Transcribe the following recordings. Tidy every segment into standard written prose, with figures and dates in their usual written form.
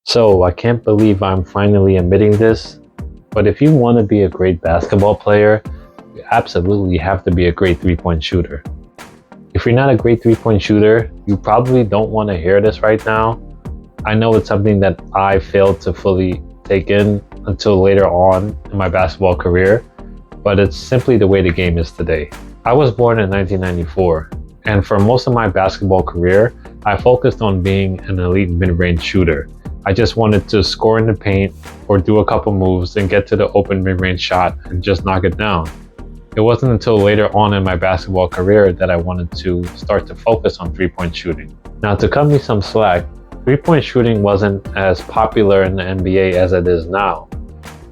So I can't believe I'm finally admitting this, but if you want to be a great basketball player, you absolutely have to be a great three-point shooter. If you're not a great three-point shooter, you probably don't want to hear this right now. I know it's something that I failed to fully take in until later on in my basketball career, but it's simply the way the game is today. I was born in 1994, and for most of my basketball career, I focused on being an elite mid-range shooter. I just wanted to score in the paint or do a couple moves and get to the open mid-range shot and just knock it down. It wasn't until later on in my basketball career that I wanted to start to focus on three-point shooting. Now, to cut me some slack, three-point shooting wasn't as popular in the NBA as it is now.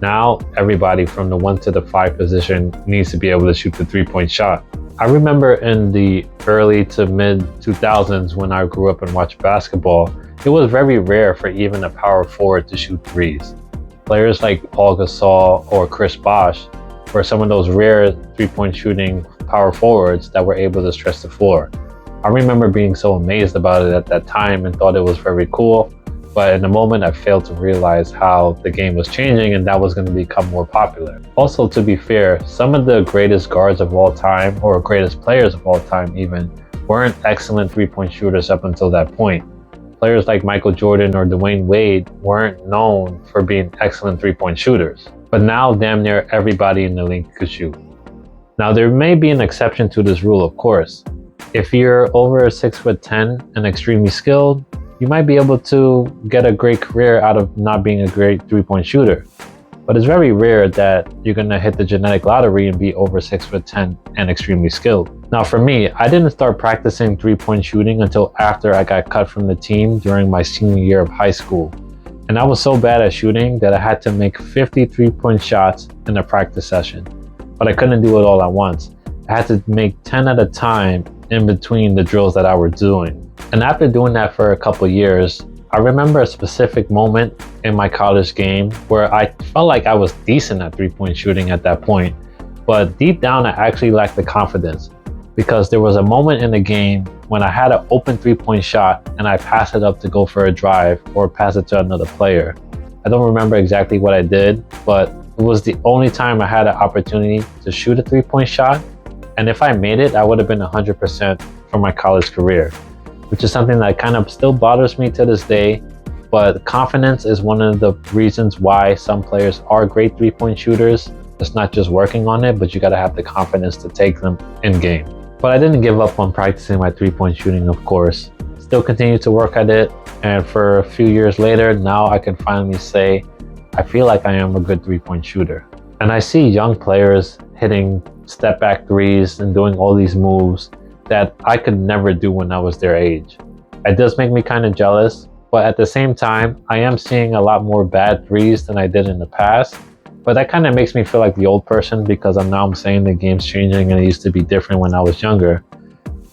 Now, everybody from the 1 to the 5 position needs to be able to shoot the three-point shot. I remember in the early to mid 2000s when I grew up and watched basketball, it was very rare for even a power forward to shoot threes. Players like Paul Gasol or Bosh were some of those rare three-point shooting power forwards that were able to stretch the floor. I remember being so amazed about it at that time and thought it was very cool, but in the moment I failed to realize how the game was changing and that was going to become more popular. Also, to be fair, some of the greatest guards of all time, or greatest players of all time even, weren't excellent three-point shooters up until that point. Players like Michael Jordan or Dwayne Wade weren't known for being excellent three-point shooters, but now damn near everybody in the league could shoot. Now, there may be an exception to this rule, of course. If you're over 6'10" and extremely skilled, you might be able to get a great career out of not being a great three-point shooter. But it's very rare that you're going to hit the genetic lottery and be over 6'10" and extremely skilled. Now for me, I didn't start practicing three-point shooting until after I got cut from the team during my senior year of high school. And I was so bad at shooting that I had to make 50 three-point shots in a practice session. But I couldn't do it all at once. I had to make 10 at a time in between the drills that I was doing. And after doing that for a couple years, I remember a specific moment in my college game where I felt like I was decent at three-point shooting at that point, but deep down I actually lacked the confidence, because there was a moment in the game when I had an open three-point shot and I passed it up to go for a drive or pass it to another player. I don't remember exactly what I did, but it was the only time I had an opportunity to shoot a three-point shot, and if I made it, I would have been 100% for my college career, which is something that kind of still bothers me to this day. But confidence is one of the reasons why some players are great three-point shooters. It's not just working on it, but you got to have the confidence to take them in game. But I didn't give up on practicing my three-point shooting, of course. Still continued to work at it, and for a few years later, now I can finally say I feel like I am a good three-point shooter. And I see young players hitting step-back threes and doing all these moves that I could never do when I was their age. It does make me kind of jealous, but at the same time, I am seeing a lot more bad threes than I did in the past. But that kind of makes me feel like the old person, because I'm saying the game's changing and it used to be different when I was younger.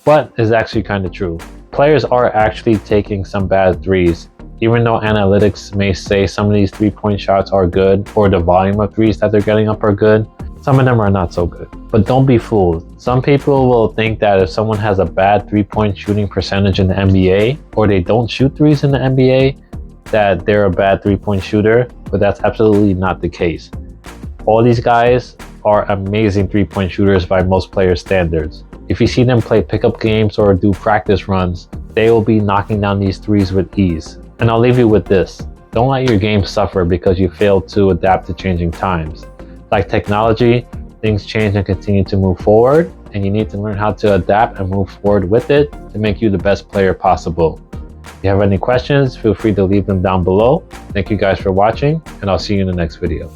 But it's actually kind of true. Players are actually taking some bad threes. Even though analytics may say some of these three-point shots are good, or the volume of threes that they're getting up are good, some of them are not so good. But don't be fooled. Some people will think that if someone has a bad three-point shooting percentage in the NBA, or they don't shoot threes in the NBA, that they're a bad three-point shooter, but that's absolutely not the case. All these guys are amazing three-point shooters by most players' standards. If you see them play pickup games or do practice runs, they will be knocking down these threes with ease. And I'll leave you with this. Don't let your game suffer because you failed to adapt to changing times. Like technology, things change and continue to move forward, and you need to learn how to adapt and move forward with it to make you the best player possible. If you have any questions, feel free to leave them down below. Thank you guys for watching, and I'll see you in the next video.